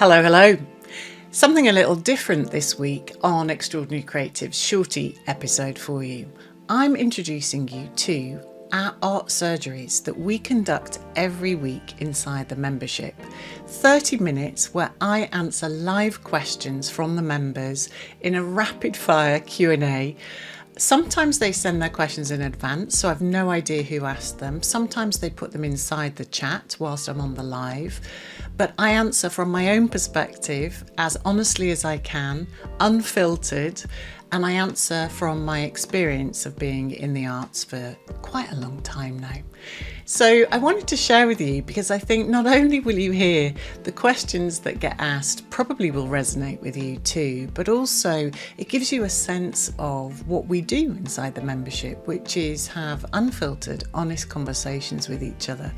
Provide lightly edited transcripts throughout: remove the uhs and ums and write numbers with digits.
Hello, hello. Something a little different this week on Extraordinary Creatives Shorty episode for you. I'm introducing you to our art surgeries that we conduct every week inside the membership. 30 minutes where I answer live questions from the members in a rapid fire Q&A. Sometimes they send their questions in advance, so I've no idea who asked them. Sometimes they put them inside the chat whilst I'm on the live. But I answer from my own perspective as honestly as I can, unfiltered, and I answer from my experience of being in the arts for quite a long time now. So I wanted to share with you because I think not only will you hear the questions that get asked probably will resonate with you too, but also it gives you a sense of what we do inside the membership, which is have unfiltered, honest conversations with each other.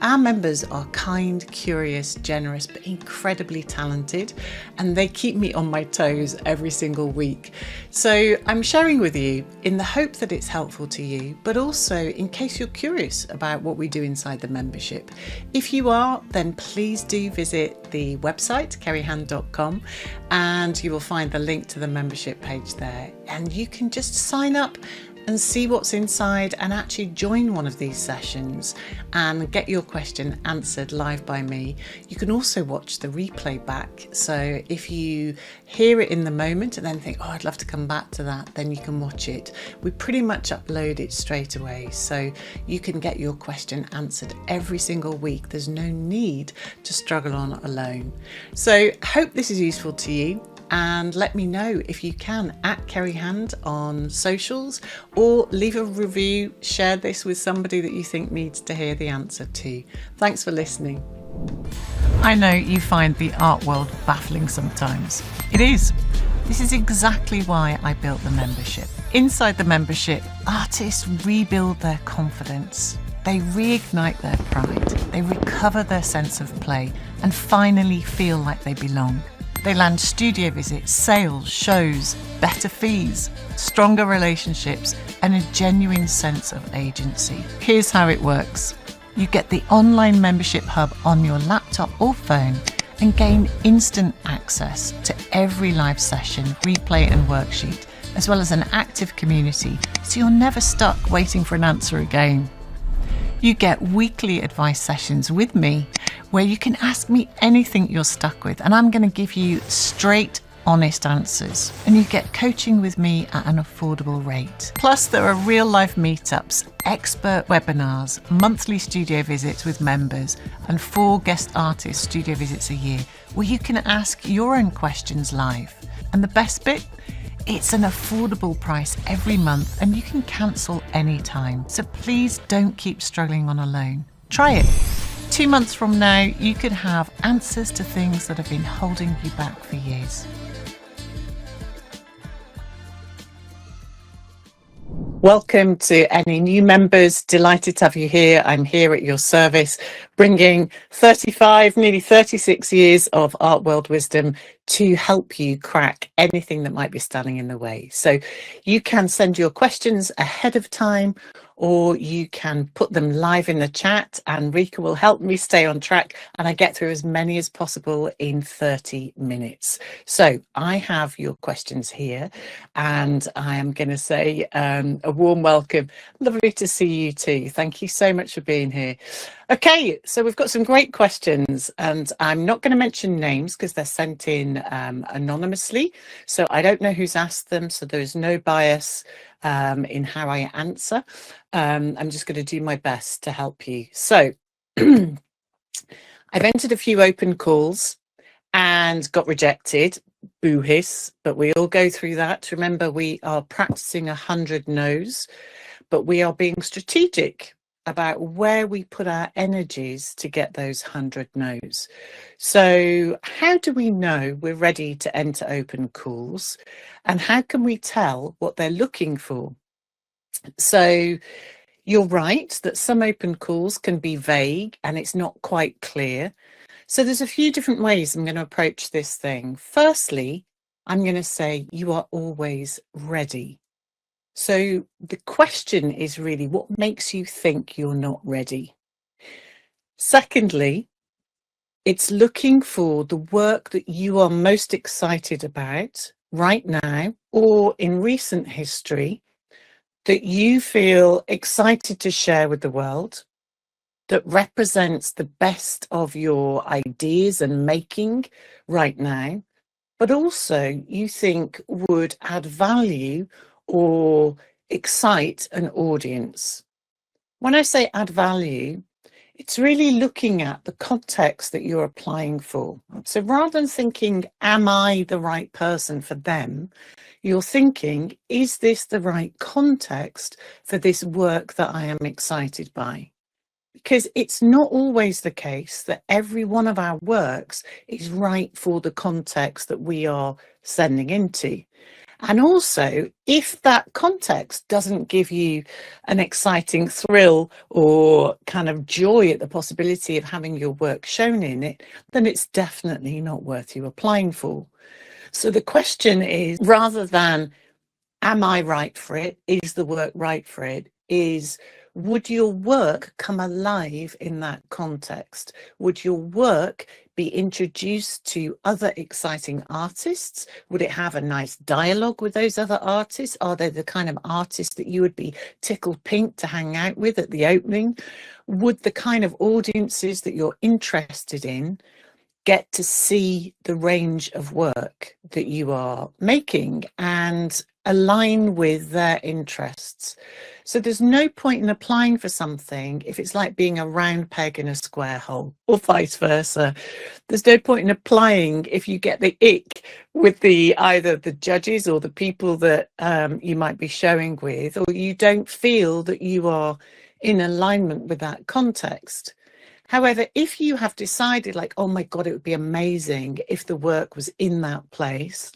Our members are kind, curious, generous, but incredibly talented, and they keep me on my toes every single week. So I'm sharing with you in the hope that it's helpful to you, but also in case you're curious about what we do inside the membership. If you are, then please do visit the website, kerryhand.com, and you will find the link to the membership page there. And you can just sign up and see what's inside and actually join one of these sessions and get your question answered live by me. You can also watch the replay back. So if you hear it in the moment and then think, oh, I'd love to come back to that, then you can watch it. We pretty much upload it straight away. So you can get your question answered every single week. There's no need to struggle on alone. So hope this is useful to you. And let me know if you can at Kerry Hand on socials, or leave a review, share this with somebody that you think needs to hear the answer to. Thanks for listening. I know you find the art world baffling sometimes. It is. This is exactly why I built the membership. Inside the membership, artists rebuild their confidence. They reignite their pride. They recover their sense of play and finally feel like they belong. They land studio visits, sales, shows, better fees, stronger relationships, and a genuine sense of agency. Here's how it works. You get the online membership hub on your laptop or phone and gain instant access to every live session, replay and worksheet, as well as an active community, so you're never stuck waiting for an answer again. You get weekly advice sessions with me where you can ask me anything you're stuck with, and I'm going to give you straight, honest answers. And you get coaching with me at an affordable rate. Plus, there are real life meetups, expert webinars, monthly studio visits with members, and 4 guest artist studio visits a year where you can ask your own questions live. And the best bit? It's an affordable price every month and you can cancel anytime. So please don't keep struggling on alone. Try it. 2 months from now, you could have answers to things that have been holding you back for years. Welcome to any new members. Delighted to have you here. I'm here at your service, bringing 35, nearly 36 years of art world wisdom to help you crack anything that might be standing in the way. So you can send your questions ahead of time, or you can put them live in the chat, and Rika will help me stay on track and I get through as many as possible in 30 minutes. So I have your questions here, and I am going to say a warm welcome. Lovely to see you too. Thank you so much for being here. Okay, so we've got some great questions, and I'm not going to mention names because they're sent in anonymously. So I don't know who's asked them, so there is no bias in how I answer. I'm just going to do my best to help you. So I've entered a few open calls and got rejected. Boo hiss, but we all go through that. Remember, we are practicing 100 no's, but we are being strategic about where we put our energies to get those 100 no's. So how do we know we're ready to enter open calls, and how can we tell what they're looking for? So you're right that some open calls can be vague and it's not quite clear. So there's a few different ways I'm going to approach this thing. Firstly, I'm going to say you are always ready. So the question is really, what makes you think you're not ready? Secondly, It's looking for the work that you are most excited about right now or in recent history that you feel excited to share with the world, that represents the best of your ideas and making right now, but also you think would add value or excite an audience. When I say add value, it's really looking at the context that you're applying for. So rather than thinking, am I the right person for them? You're thinking, is this the right context for this work that I am excited by? Because it's not always the case that every one of our works is right for the context that we are sending into. And also, if that context doesn't give you an exciting thrill or kind of joy at the possibility of having your work shown in it, then it's definitely not worth you applying for. So the question is, rather than am I right for it? Is the work right for it? Would your work come alive in that context? Would your work be introduced to other exciting artists? Would it have a nice dialogue with those other artists? Are they the kind of artists that you would be tickled pink to hang out with at the opening? Would the kind of audiences that you're interested in get to see the range of work that you are making and align with their interests? So there's no point in applying for something if it's like being a round peg in a square hole, or vice versa. There's no point in applying if you get the ick with either the judges or the people that you might be showing with, or you don't feel that you are in alignment with that context. However, if you have decided like, oh my God, it would be amazing if the work was in that place,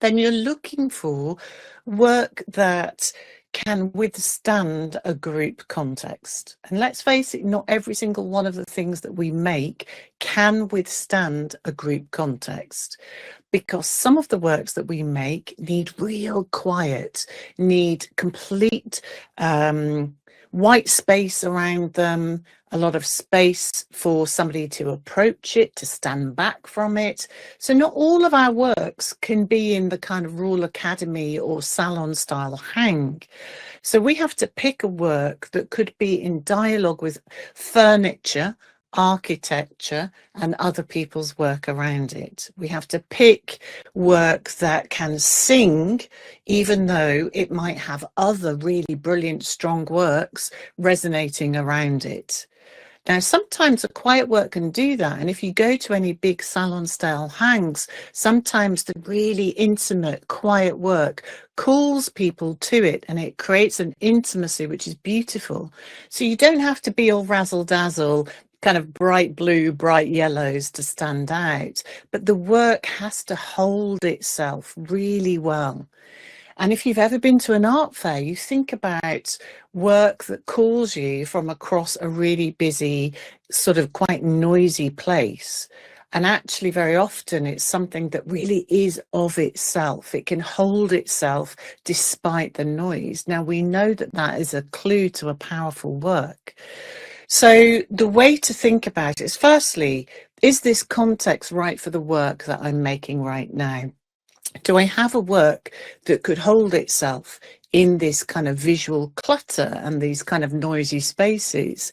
then you're looking for work that can withstand a group context. And let's face it, not every single one of the things that we make can withstand a group context, because some of the works that we make need real quiet, need complete white space around them, a lot of space for somebody to approach it, to stand back from it. So not all of our works can be in the kind of Royal Academy or salon style hang. So we have to pick a work that could be in dialogue with furniture, architecture, and other people's work around it. We have to pick work that can sing, even though it might have other really brilliant, strong works resonating around it. Now, sometimes a quiet work can do that. And if you go to any big salon style hangs, sometimes the really intimate, quiet work calls people to it, and it creates an intimacy which is beautiful. So you don't have to be all razzle dazzle, kind of bright blue, bright yellows to stand out, but the work has to hold itself really well. And if you've ever been to an art fair, you think about work that calls you from across a really busy, sort of quite noisy place. And actually, very often, it's something that really is of itself. It can hold itself despite the noise. Now, we know that that is a clue to a powerful work. So the way to think about it is, firstly, is this context right for the work that I'm making right now? Do I have a work that could hold itself in this kind of visual clutter and these kind of noisy spaces?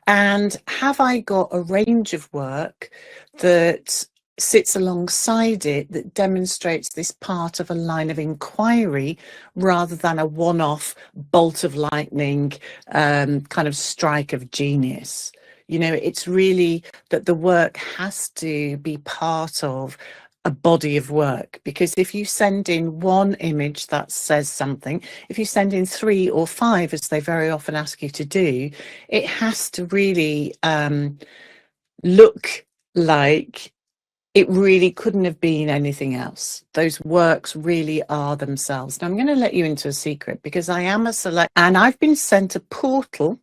And have I got a range of work that sits alongside it that demonstrates this part of a line of inquiry rather than a one-off bolt of lightning, kind of strike of genius? You know, it's really that the work has to be part of a body of work, because if you send in one image that says something, if you send in 3 or 5, as they very often ask you to do, it has to really look like it really couldn't have been anything else. Those works really are themselves. Now I'm going to let you into a secret, because I am a select, and I've been sent a portal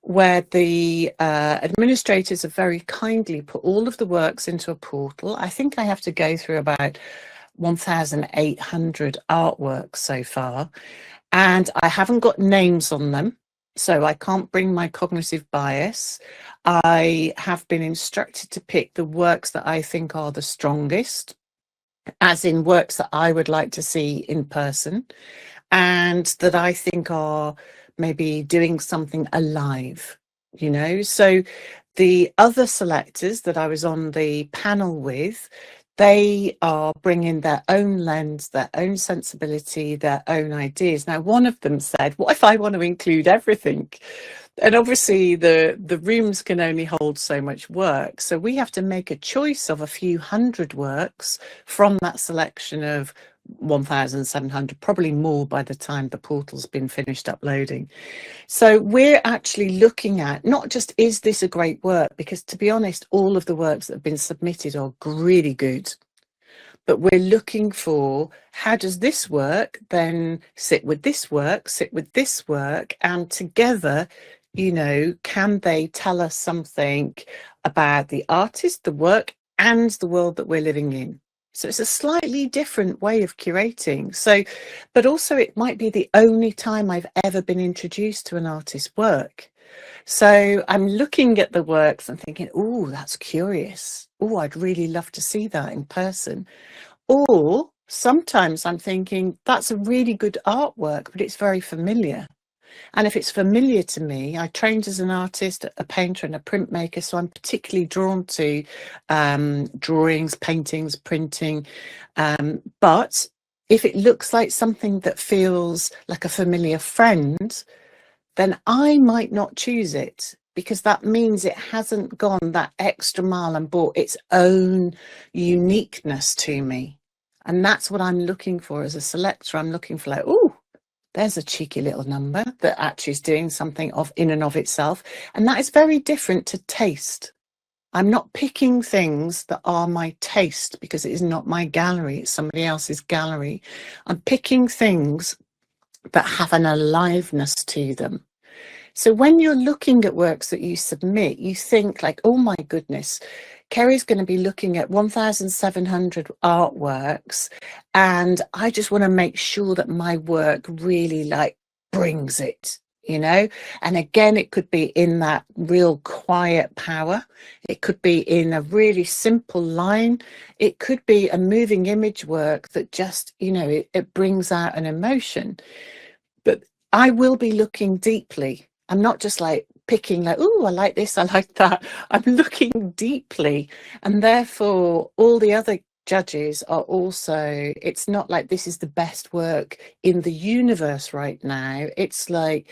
where the administrators have very kindly put all of the works into a portal. I think I have to go through about 1,800 artworks so far, and I haven't got names on them. So I can't bring my cognitive bias. I have been instructed to pick the works that I think are the strongest, as in works that I would like to see in person and that I think are maybe doing something alive, So the other selectors that I was on the panel with, they are bringing their own lens, their own sensibility, their own ideas. Now, one of them said, what if I want to include everything? And obviously the rooms can only hold so much work. So we have to make a choice of a few hundred works from that selection of 1,700, probably more by the time the portal's been finished uploading. So we're actually looking at not just, is this a great work? Because to be honest, all of the works that have been submitted are really good. But we're looking for, how does this work then sit with this work, and together, can they tell us something about the artist, the work, and the world that we're living in? So it's a slightly different way of curating. So, but also it might be the only time I've ever been introduced to an artist's work. So I'm looking at the works and thinking, oh, that's curious. Oh, I'd really love to see that in person. Or sometimes I'm thinking, that's a really good artwork, but it's very familiar. And if it's familiar to me, I trained as an artist, a painter and a printmaker, so I'm particularly drawn to drawings, paintings, printing. But if it looks like something that feels like a familiar friend, then I might not choose it, because that means it hasn't gone that extra mile and brought its own uniqueness to me. And that's what I'm looking for as a selector. I'm looking for like, oh, there's a cheeky little number that actually is doing something in and of itself. And that is very different to taste. I'm not picking things that are my taste because it is not my gallery, it's somebody else's gallery. I'm picking things that have an aliveness to them. So when you're looking at works that you submit, you think like, oh my goodness, Ceri's going to be looking at 1,700 artworks, and I just want to make sure that my work really like brings it, And again, it could be in that real quiet power. It could be in a really simple line. It could be a moving image work that just, it brings out an emotion. But I will be looking deeply. I'm not just like picking like, oh, I like this, I like that. I'm looking deeply. And therefore, all the other judges are also, it's not like this is the best work in the universe right now. It's like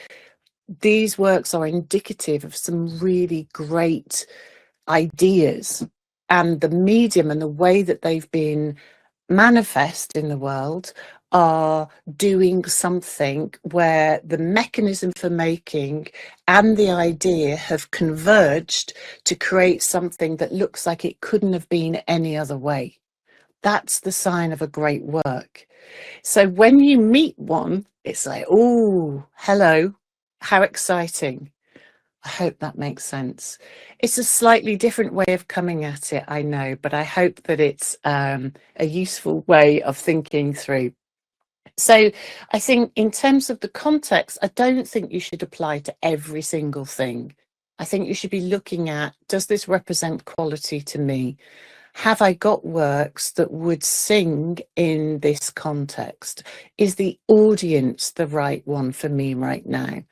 these works are indicative of some really great ideas, and the medium and the way that they've been manifest in the world are doing something where the mechanism for making and the idea have converged to create something that looks like it couldn't have been any other way. That's the sign of a great work. So when you meet one, it's like, oh, hello, how exciting. I hope that makes sense. It's a slightly different way of coming at it, I know, but I hope that it's a useful way of thinking through. So I think in terms of the context, I don't think you should apply to every single thing. I think you should be looking at, does this represent quality to me? Have I got works that would sing in this context? Is the audience the right one for me right now?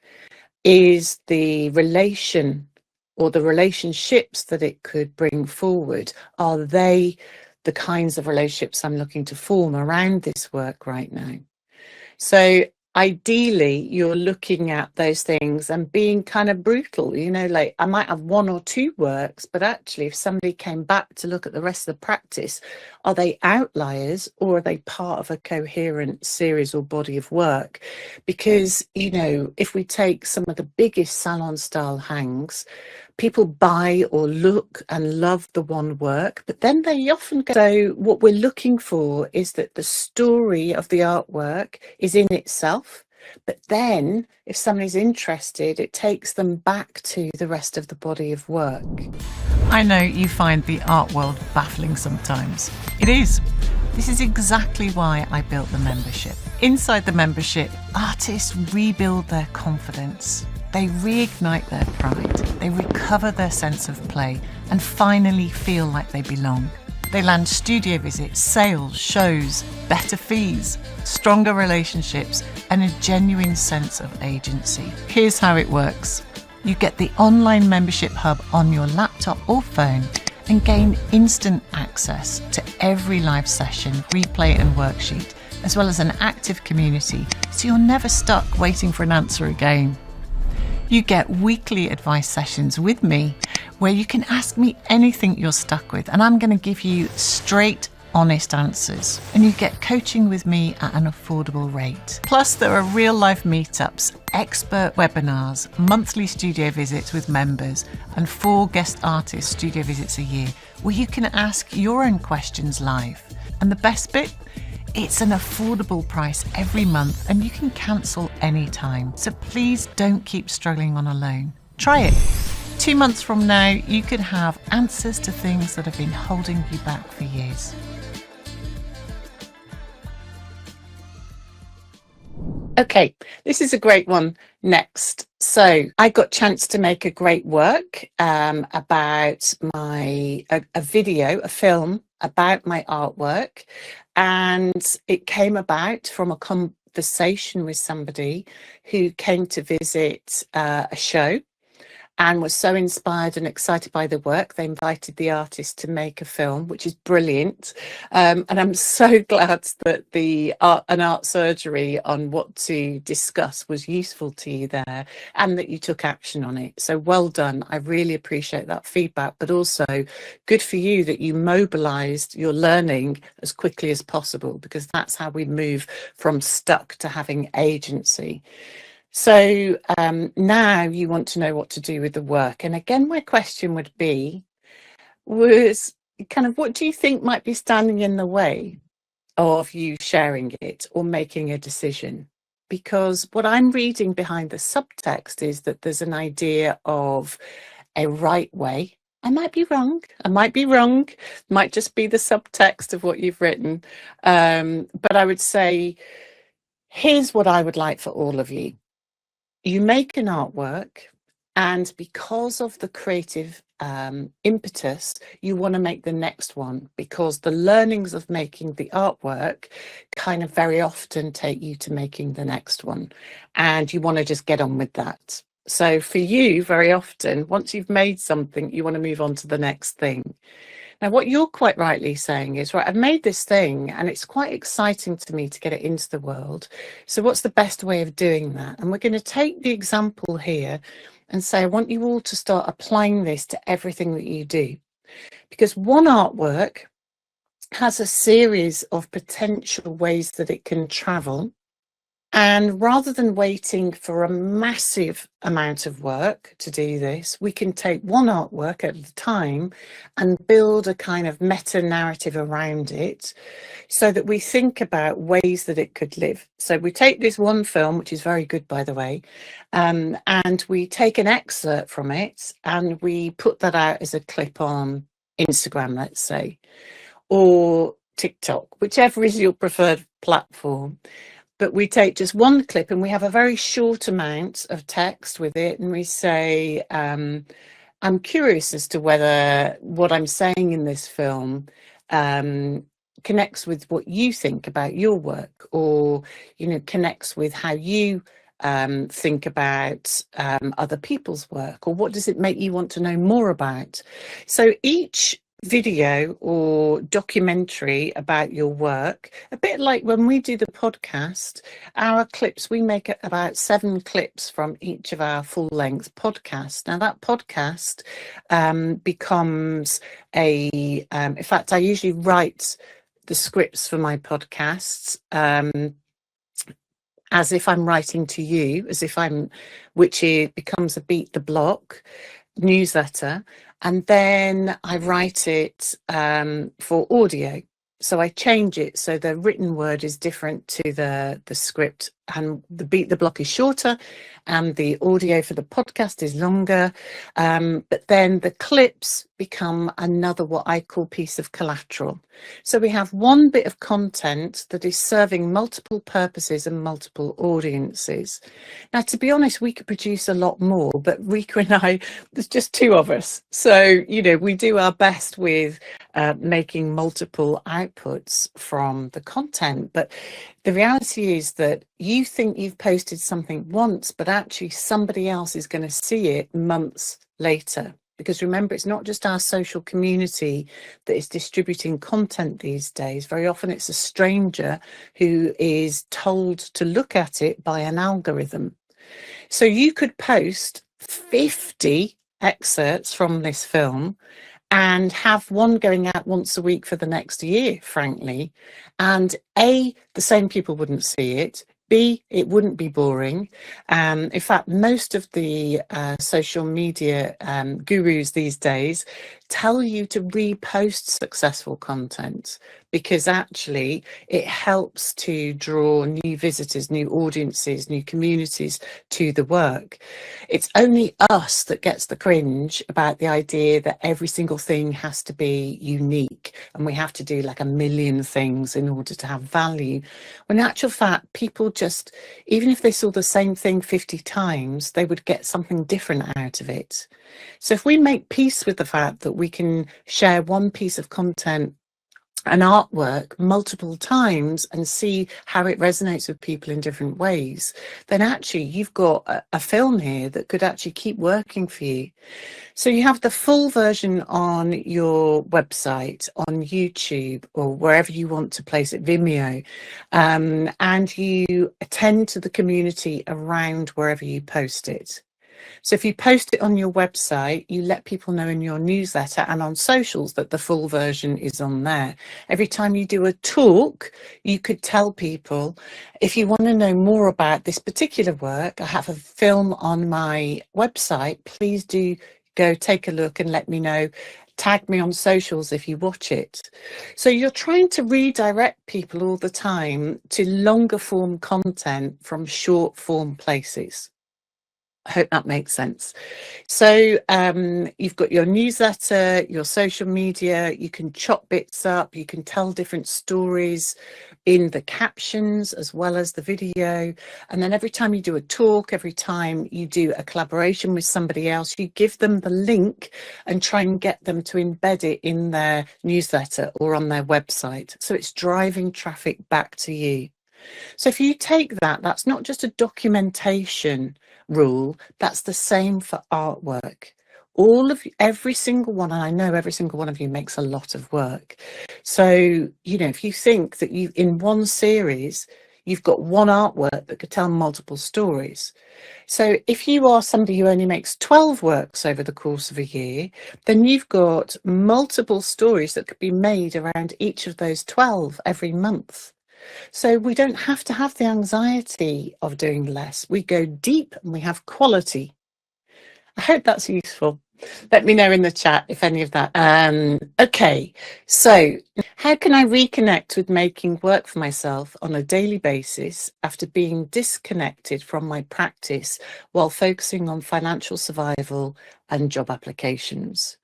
Is the relation or the relationships that it could bring forward, are they the kinds of relationships I'm looking to form around this work right now? So ideally, you're looking at those things and being kind of brutal, like I might have one or two works, but actually if somebody came back to look at the rest of the practice, are they outliers or are they part of a coherent series or body of work? Because, if we take some of the biggest salon style hangs, people buy or look and love the one work, but then they often go, so what we're looking for is that the story of the artwork is in itself, but then if somebody's interested, it takes them back to the rest of the body of work. I know you find the art world baffling sometimes. It is. This is exactly why I built the membership. Inside the membership, artists rebuild their confidence. they reignite their pride, they recover their sense of play, and finally feel like they belong. They land studio visits, sales, shows, better fees, stronger relationships, and a genuine sense of agency. Here's how it works. You get the online membership hub on your laptop or phone and gain instant access to every live session, replay and worksheet, as well as an active community, so you're never stuck waiting for an answer again. You get weekly advice sessions with me where you can ask me anything you're stuck with, and I'm going to give you straight, honest answers. And you get coaching with me at an affordable rate. Plus, there are real life meetups, expert webinars, monthly studio visits with members, and 4 guest artist studio visits a year where you can ask your own questions live. And the best bit? It's an affordable price every month and you can cancel anytime. So please don't keep struggling on a loan. Try it. 2 months from now, you could have answers to things that have been holding you back for years. Okay, this is a great one next. So I got a chance to make a great work about a video, a film about my artwork. And it came about from a conversation with somebody who came to visit a show and was so inspired and excited by the work. They invited the artist to make a film, which is brilliant. And I'm so glad that an art surgery on what to discuss was useful to you there and that you took action on it. So well done. I really appreciate that feedback, but also good for you that you mobilized your learning as quickly as possible, because that's how we move from stuck to having agency. So now you want to know what to do with the work. And again, my question would be, was kind of what do you think might be standing in the way of you sharing it or making a decision? Because what I'm reading behind the subtext is that there's an idea of a right way. I might be wrong. Might just be the subtext of what you've written. But I would say, here's what I would like for all of you. You make an artwork, and because of the creative impetus, you want to make the next one, because the learnings of making the artwork kind of very often take you to making the next one, and you want to just get on with that. So for you, very often, once you've made something, you want to move on to the next thing. Now, what you're quite rightly saying is, right, I've made this thing and it's quite exciting to me to get it into the world. So what's the best way of doing that? And we're going to take the example here and say, I want you all to start applying this to everything that you do. Because one artwork has a series of potential ways that it can travel. And rather than waiting for a massive amount of work to do this, we can take one artwork at a time and build a kind of meta narrative around it so that we think about ways that it could live. So we take this one film, which is very good, by the way, and we take an excerpt from it and we put that out as a clip on Instagram, let's say, or TikTok, whichever is your preferred platform. But we take just one clip and we have a very short amount of text with it. And we say, I'm curious as to whether what I'm saying in this film connects with what you think about your work, or, you know, connects with how you think about other people's work, or what does it make you want to know more about? So each video or documentary about your work, a bit like when we do the podcast, our clips, we make about 7 clips from each of our full-length podcasts. Now that podcast becomes in fact, I usually write the scripts for my podcasts as if I'm writing to you, which becomes a Beat the Block newsletter. And then I write it for audio. So I change it so the written word is different to the script and the beat the block is shorter and the audio for the podcast is longer. But then the clips become another, what I call, piece of collateral. So we have one bit of content that is serving multiple purposes and multiple audiences. Now, to be honest, we could produce a lot more, but Rika and I, there's just two of us. So, we do our best with making multiple outputs from the content. But the reality is that you think you've posted something once, but actually somebody else is going to see it months later. Because remember, it's not just our social community that is distributing content these days. Very often it's a stranger who is told to look at it by an algorithm. So you could post 50 excerpts from this film and have one going out once a week for the next year, frankly. And A, the same people wouldn't see it. B, it wouldn't be boring. In fact, most of the social media gurus these days tell you to repost successful content, because actually it helps to draw new visitors, new audiences, new communities to the work. It's only us that gets the cringe about the idea that every single thing has to be unique and we have to do like a million things in order to have value. When in actual fact, people just, even if they saw the same thing 50 times, they would get something different out of it. So if we make peace with the fact that we can share one piece of content, an artwork, multiple times and see how it resonates with people in different ways, then actually you've got a film here that could actually keep working for you. So you have the full version on your website, on YouTube, or wherever you want to place it, Vimeo, and you attend to the community around wherever you post it. So if you post it on your website, you let people know in your newsletter and on socials that the full version is on there. Every time you do a talk, you could tell people, if you want to know more about this particular work, I have a film on my website, please do go take a look and let me know. Tag me on socials if you watch it. So you're trying to redirect people all the time to longer form content from short form places. I hope that makes sense. So you've got your newsletter, your social media, you can chop bits up, you can tell different stories in the captions as well as the video. And then every time you do a talk, every time you do a collaboration with somebody else, you give them the link and try and get them to embed it in their newsletter or on their website. So it's driving traffic back to you. So if you take that, that's not just a documentation rule, that's the same for artwork. Every single one, and I know every single one of you makes a lot of work. So, if you think that in one series, you've got one artwork that could tell multiple stories. So if you are somebody who only makes 12 works over the course of a year, then you've got multiple stories that could be made around each of those 12 every month. So we don't have to have the anxiety of doing less. We go deep and we have quality. I hope that's useful. Let me know in the chat if any of that. Okay, so how can I reconnect with making work for myself on a daily basis after being disconnected from my practice while focusing on financial survival and job applications?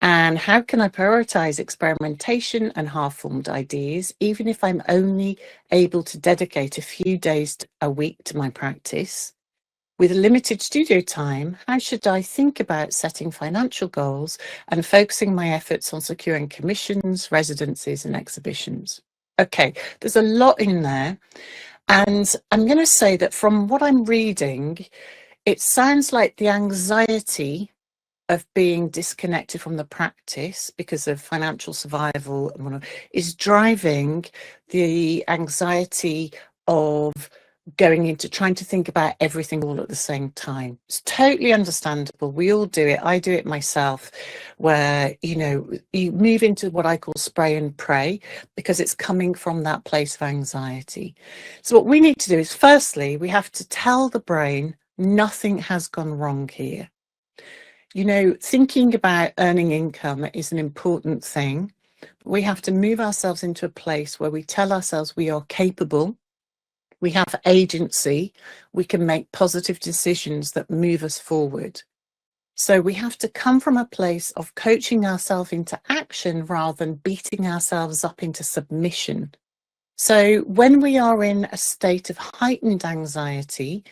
And how can I prioritize experimentation and half-formed ideas, even if I'm only able to dedicate a few days a week to my practice? With limited studio time, how should I think about setting financial goals and focusing my efforts on securing commissions, residencies, and exhibitions? Okay, there's a lot in there. And I'm going to say that from what I'm reading, it sounds like the anxiety of being disconnected from the practice because of financial survival is driving the anxiety of going into trying to think about everything all at the same time. It's totally understandable. We all do it. I do it myself, where, you move into what I call spray and pray because it's coming from that place of anxiety. So what we need to do is, firstly, we have to tell the brain nothing has gone wrong here. Thinking about earning income is an important thing. We have to move ourselves into a place where we tell ourselves we are capable, We have agency. We can make positive decisions that move us forward. So we have to come from a place of coaching ourselves into action rather than beating ourselves up into submission. So when we are in a state of heightened anxiety,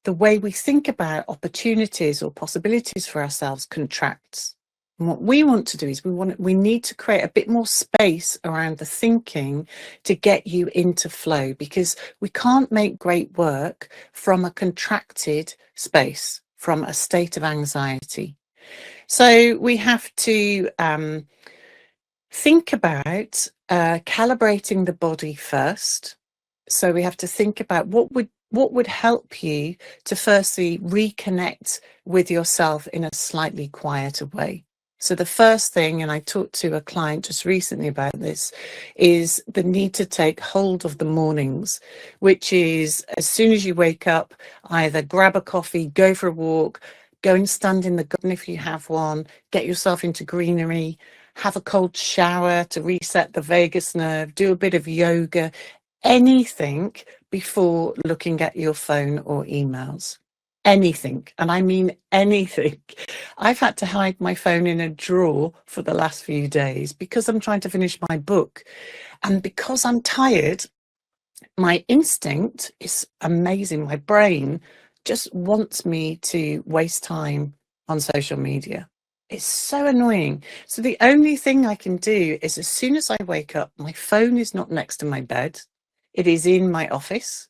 the way we think about opportunities or possibilities for ourselves contracts. And what we want to do is we need to create a bit more space around the thinking to get you into flow, because we can't make great work from a contracted space, from a state of anxiety. So we have to think about calibrating the body first. So we have to think about what would help you to firstly reconnect with yourself in a slightly quieter way. So the first thing, and I talked to a client just recently about this, is the need to take hold of the mornings, which is as soon as you wake up, either grab a coffee, go for a walk, go and stand in the garden if you have one, get yourself into greenery, have a cold shower to reset the vagus nerve, do a bit of yoga, anything before looking at your phone or emails. Anything, and I mean anything. I've had to hide my phone in a drawer for the last few days because I'm trying to finish my book. And because I'm tired, my instinct is amazing. My brain just wants me to waste time on social media. It's so annoying. So the only thing I can do is, as soon as I wake up, my phone is not next to my bed. It is in my office.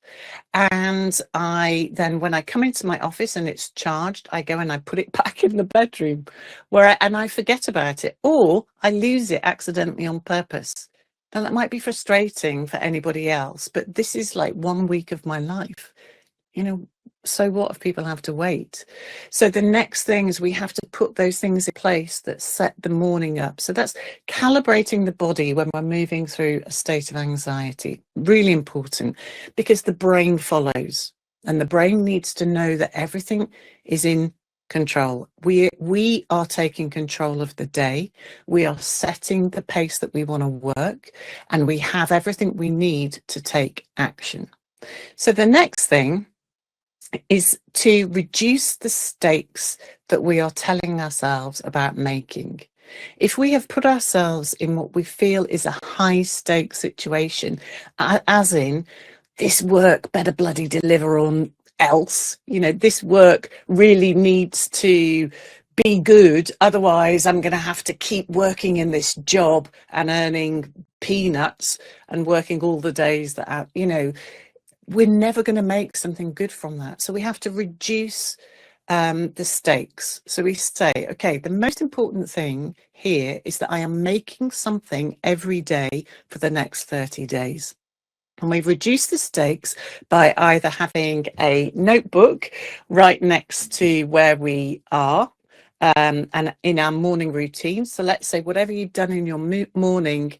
And when I come into my office and it's charged, I go and I put it back in the bedroom and I forget about it, or I lose it accidentally on purpose. Now that might be frustrating for anybody else, but this is like 1 week of my life. So what if people have to wait? So the next thing is we have to put those things in place that set the morning up. So that's calibrating the body when we're moving through a state of anxiety. Really important, because the brain follows, and the brain needs to know that everything is in control. We are taking control of the day. We are setting the pace that we want to work, and we have everything we need to take action. So the next thing is to reduce the stakes that we are telling ourselves about making. If we have put ourselves in what we feel is a high stakes situation, as in, this work better bloody deliver on else, this work really needs to be good, otherwise I'm going to have to keep working in this job and earning peanuts and working all the days that we're never going to make something good from that. So we have to reduce the stakes. So we say, okay, the most important thing here is that I am making something every day for the next 30 days. And we've reduced the stakes by either having a notebook right next to where we are, and in our morning routine. So let's say whatever you've done in your morning,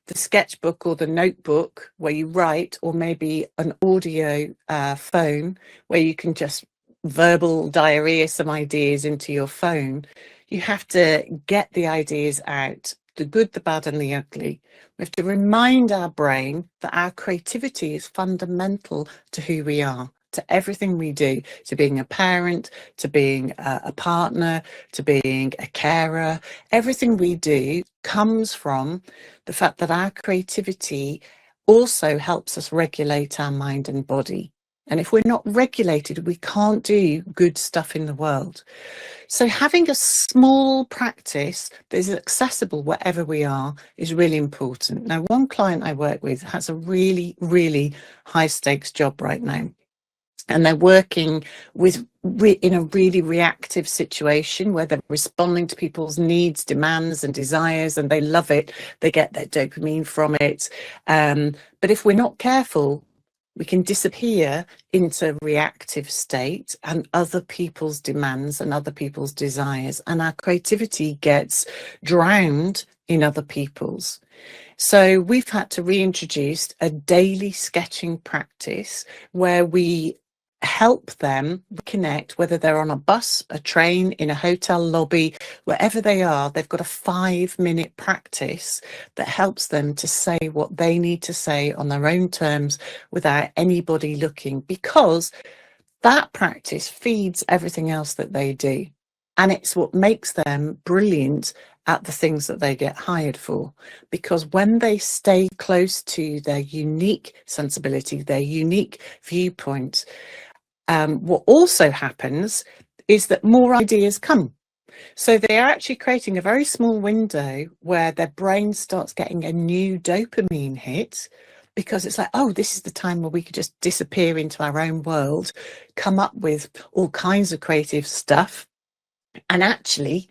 the sketchbook or the notebook where you write, or maybe an audio phone where you can just verbal diarrhea some ideas into your phone. You have to get the ideas out, the good, the bad, and the ugly. We have to remind our brain that our creativity is fundamental to who we are, to everything we do, to being a parent, to being a partner, to being a carer. Everything we do comes from the fact that our creativity also helps us regulate our mind and body. And if we're not regulated, we can't do good stuff in the world. So having a small practice that is accessible wherever we are is really important. Now, one client I work with has a really, really high stakes job right now. And they're working in a really reactive situation where they're responding to people's needs, demands, and desires, and they love it. They get their dopamine from it. But if we're not careful, we can disappear into reactive state and other people's demands and other people's desires, and our creativity gets drowned in other people's. So we've had to reintroduce a daily sketching practice where we help them connect, whether they're on a bus, a train, in a hotel lobby, wherever they are. They've got a 5-minute practice that helps them to say what they need to say on their own terms without anybody looking, because that practice feeds everything else that they do. And it's what makes them brilliant at the things that they get hired for. Because when they stay close to their unique sensibility, their unique viewpoint, what also happens is that more ideas come. So they are actually creating a very small window where their brain starts getting a new dopamine hit, because it's like, oh, this is the time where we could just disappear into our own world, come up with all kinds of creative stuff. And actually,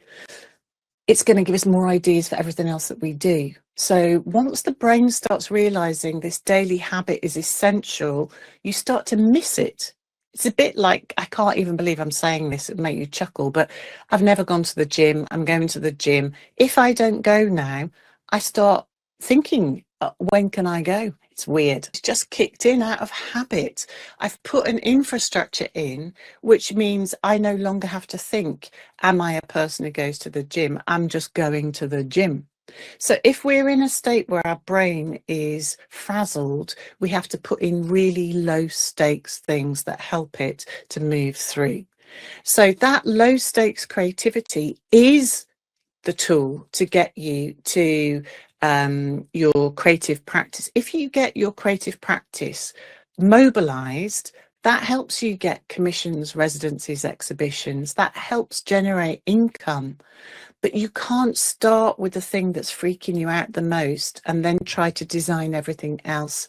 it's going to give us more ideas for everything else that we do. So once the brain starts realizing this daily habit is essential, you start to miss it. It's a bit like, I can't even believe I'm saying this, it'll make you chuckle, but I've never gone to the gym. I'm going to the gym. If I don't go now, I start thinking, when can I go? It's weird. It's just kicked in out of habit. I've put an infrastructure in, which means I no longer have to think, am I a person who goes to the gym? I'm just going to the gym. So if we're in a state where our brain is frazzled, we have to put in really low stakes things that help it to move through. So that low stakes creativity is the tool to get you to your creative practice. If you get your creative practice mobilized, that helps you get commissions, residencies, exhibitions. That helps generate income. But you can't start with the thing that's freaking you out the most and then try to design everything else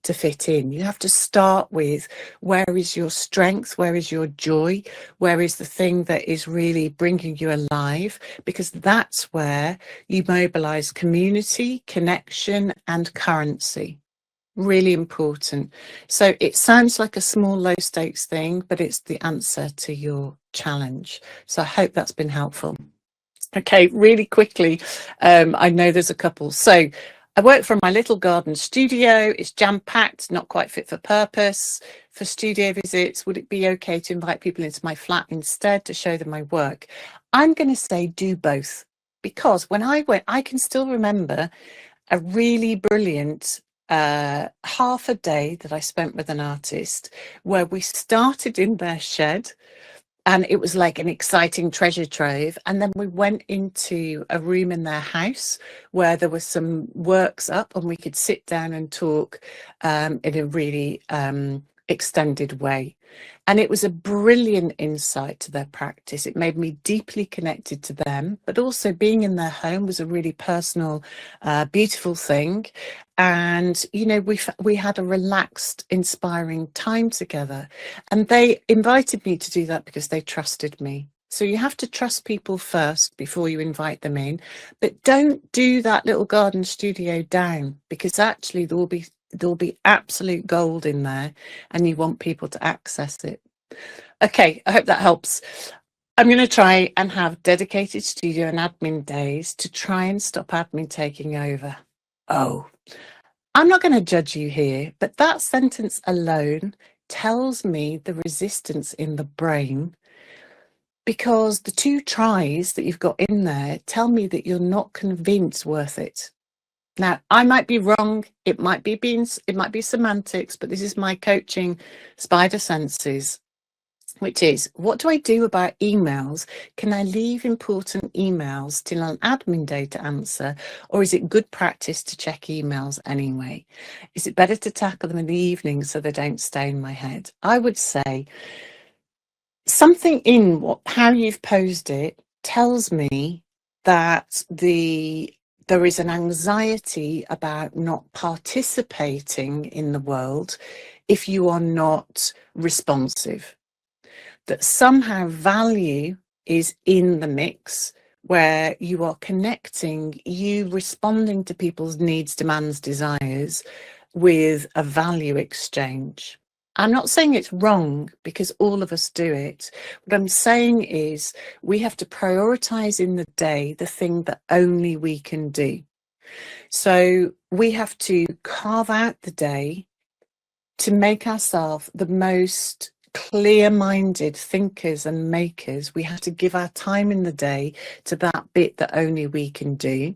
to fit in. You have to start with, where is your strength? Where is your joy? Where is the thing that is really bringing you alive? Because that's where you mobilize community, connection, and currency. Really important. So it sounds like a small, low stakes thing, but it's the answer to your challenge. So I hope that's been helpful. Okay, really quickly, I know there's a couple. So I work from my little garden studio. It's jam-packed, not quite fit for purpose. For studio visits, would it be okay to invite people into my flat instead to show them my work? I'm going to say do both, because when I went, I can still remember a really brilliant half a day that I spent with an artist, where we started in their shed. And it was like an exciting treasure trove. And then we went into a room in their house where there were some works up and we could sit down and talk in a really extended way. And it was a brilliant insight to their practice. It made me deeply connected to them, but also being in their home was a really personal, beautiful thing. And, you know, we had a relaxed, inspiring time together. And they invited me to do that because they trusted me. So you have to trust people first before you invite them in, but don't do that little garden studio down, because actually there'll be absolute gold in there and you want people to access it. Okay, I hope that helps. I'm going to try and have dedicated studio and admin days to try and stop admin taking over. Oh, I'm not going to judge you here, but that sentence alone tells me the resistance in the brain, because the 2 tries that you've got in there tell me that you're not convinced worth it. Now, I might be wrong. It might be semantics, but this is my coaching spider senses, which is, what do I do about emails? Can I leave important emails till an admin day to answer? Or is it good practice to check emails anyway? Is it better to tackle them in the evening so they don't stay in my head? I would say something in how you've posed it tells me that there is an anxiety about not participating in the world if you are not responsive. That somehow value is in the mix, where you are connecting, you responding to people's needs, demands, desires with a value exchange. I'm not saying it's wrong, because all of us do it. What I'm saying is we have to prioritize in the day the thing that only we can do. So we have to carve out the day to make ourselves the most clear-minded thinkers and makers, we have to give our time in the day to that bit that only we can do,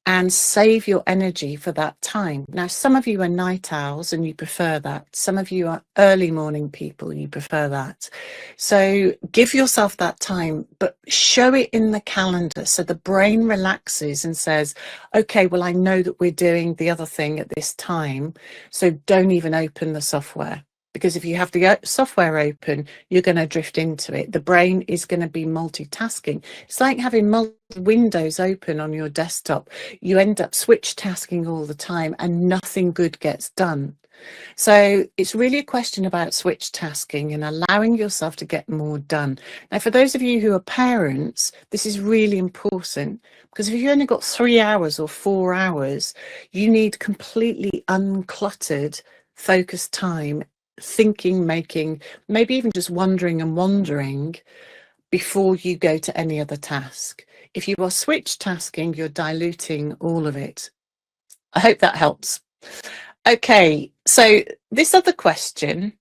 and save your energy for that time. Now, some of you are night owls and you prefer that. Some of you are early morning people, you prefer that. So give yourself that time, but show it in the calendar so the brain relaxes and says, okay, well, I know that we're doing the other thing at this time, so don't even open the software. Because if you have the software open, you're going to drift into it. The brain is going to be multitasking. It's like having multiple windows open on your desktop. You end up switch tasking all the time and nothing good gets done. So it's really a question about switch tasking and allowing yourself to get more done. Now, for those of you who are parents, this is really important, because if you've only got 3 hours or 4 hours, you need completely uncluttered, focused time, thinking, making, maybe even just wondering and wandering before you go to any other task. If you are switch tasking, you're diluting all of it. I hope that helps. Okay, so this other question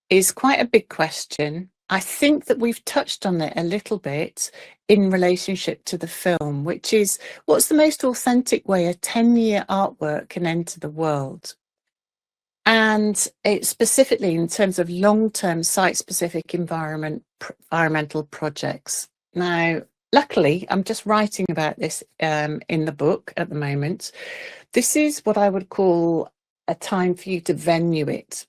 is quite a big question. I think that we've touched on it a little bit in relationship to the film, which is, what's the most authentic way a 10-year artwork can enter the world? And it's specifically in terms of long-term site-specific environmental projects. Now, luckily, I'm just writing about this in the book at the moment. This is what I would call a time for you to venue it.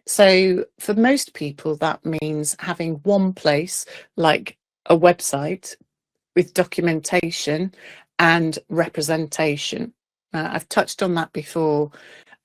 So for most people, that means having one place, like a website, with documentation and representation. I've touched on that before.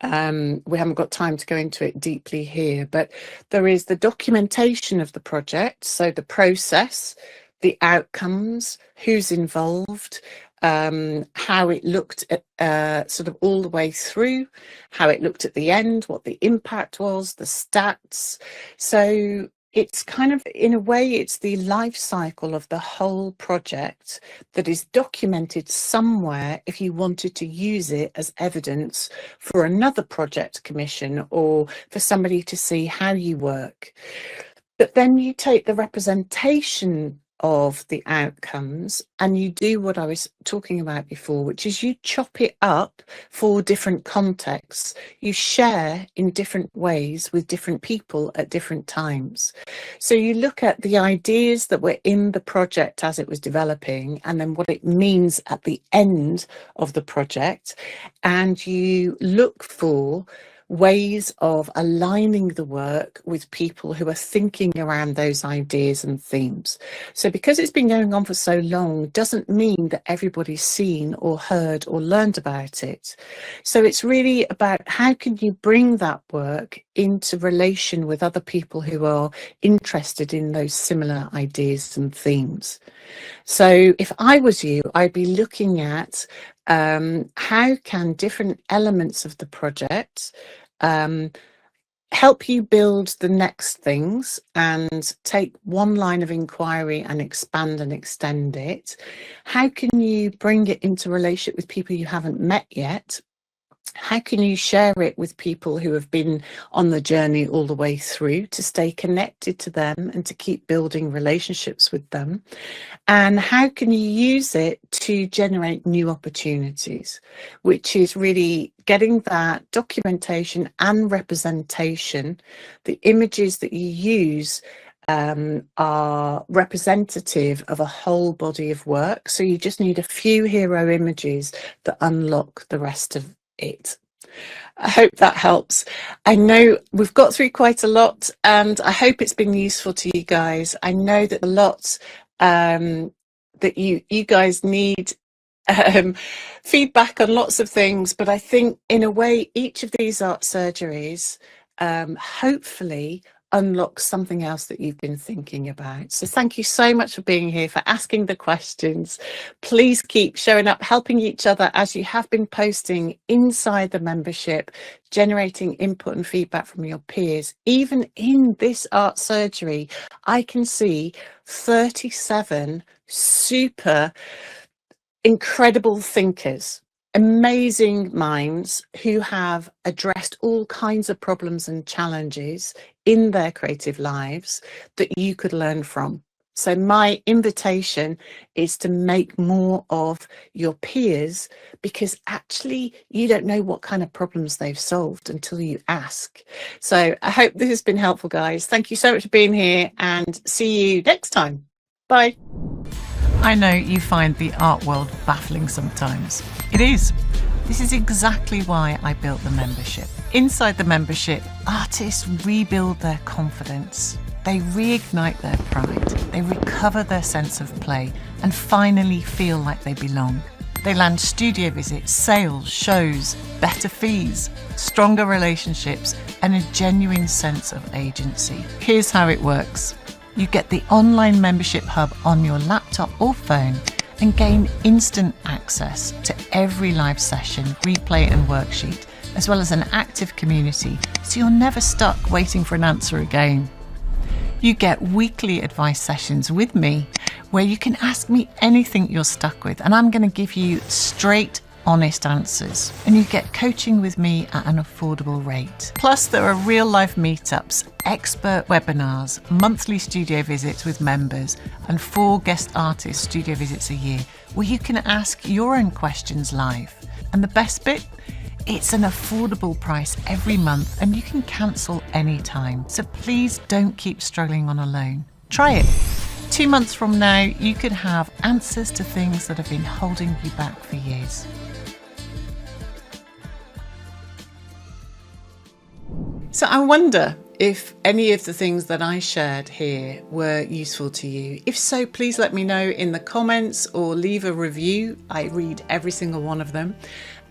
We haven't got time to go into it deeply here, but there is the documentation of the project, so the process, the outcomes, who's involved, how it looked at, sort of all the way through, how it looked at the end, what the impact was, the stats. So it's kind of, in a way, it's the life cycle of the whole project that is documented somewhere if you wanted to use it as evidence for another project commission or for somebody to see how you work. But then you take the representation of the outcomes and you do what I was talking about before, which is you chop it up for different contexts. You share in different ways with different people at different times. So you look at the ideas that were in the project as it was developing, and then what it means at the end of the project, and you look for ways of aligning the work with people who are thinking around those ideas and themes. So because it's been going on for so long doesn't mean that everybody's seen or heard or learned about it. So it's really about how can you bring that work into relation with other people who are interested in those similar ideas and themes. So if I was you, I'd be looking at how can different elements of the project help you build the next things and take one line of inquiry and expand and extend it? How can you bring it into relationship with people you haven't met yet? How can you share it with people who have been on the journey all the way through to stay connected to them and to keep building relationships with them? And how can you use it to generate new opportunities, which is really getting that documentation and representation. The images that you use are representative of a whole body of work. So you just need a few hero images that unlock the rest of it. I hope that helps. I know we've got through quite a lot and I hope it's been useful to you guys. I know that a lot that you guys need feedback on lots of things, but I think in a way each of these art surgeries hopefully unlock something else that you've been thinking about. So thank you so much for being here, for asking the questions. Please keep showing up, helping each other as you have been posting inside the membership, generating input and feedback from your peers. Even in this art surgery, I can see 37 super incredible thinkers. amazing minds who have addressed all kinds of problems and challenges in their creative lives that you could learn from. So my invitation is to make more of your peers, because actually you don't know what kind of problems they've solved until you ask. So I hope this has been helpful, guys. Thank you so much for being here, and see you next time. Bye. I know you find the art world baffling sometimes. It is. This is exactly why I built the membership. Inside the membership, artists rebuild their confidence. They reignite their pride. They recover their sense of play and finally feel like they belong. They land studio visits, sales, shows, better fees, stronger relationships, and a genuine sense of agency. Here's how it works. You get the online membership hub on your laptop or phone and gain instant access to every live session, replay and worksheet, as well as an active community, so you're never stuck waiting for an answer again. You get weekly advice sessions with me where you can ask me anything you're stuck with, and I'm going to give you straight, honest answers. And you get coaching with me at an affordable rate. Plus, there are real life meetups, expert webinars, monthly studio visits with members, and 4 guest artist studio visits a year where you can ask your own questions live. And the best bit? It's an affordable price every month, and you can cancel anytime. So please don't keep struggling on a loan. Try it. 2 months from now, you could have answers to things that have been holding you back for years. So I wonder if any of the things that I shared here were useful to you. If so, please let me know in the comments or leave a review. I read every single one of them.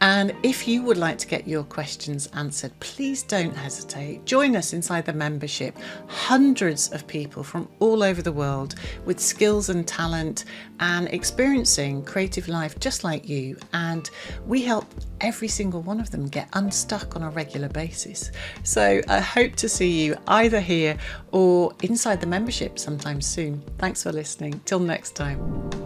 And if you would like to get your questions answered, please don't hesitate. Join us inside the membership. Hundreds of people from all over the world with skills and talent and experiencing creative life just like you. And we help every single one of them get unstuck on a regular basis. So I hope to see you either here or inside the membership sometime soon. Thanks for listening. Till next time.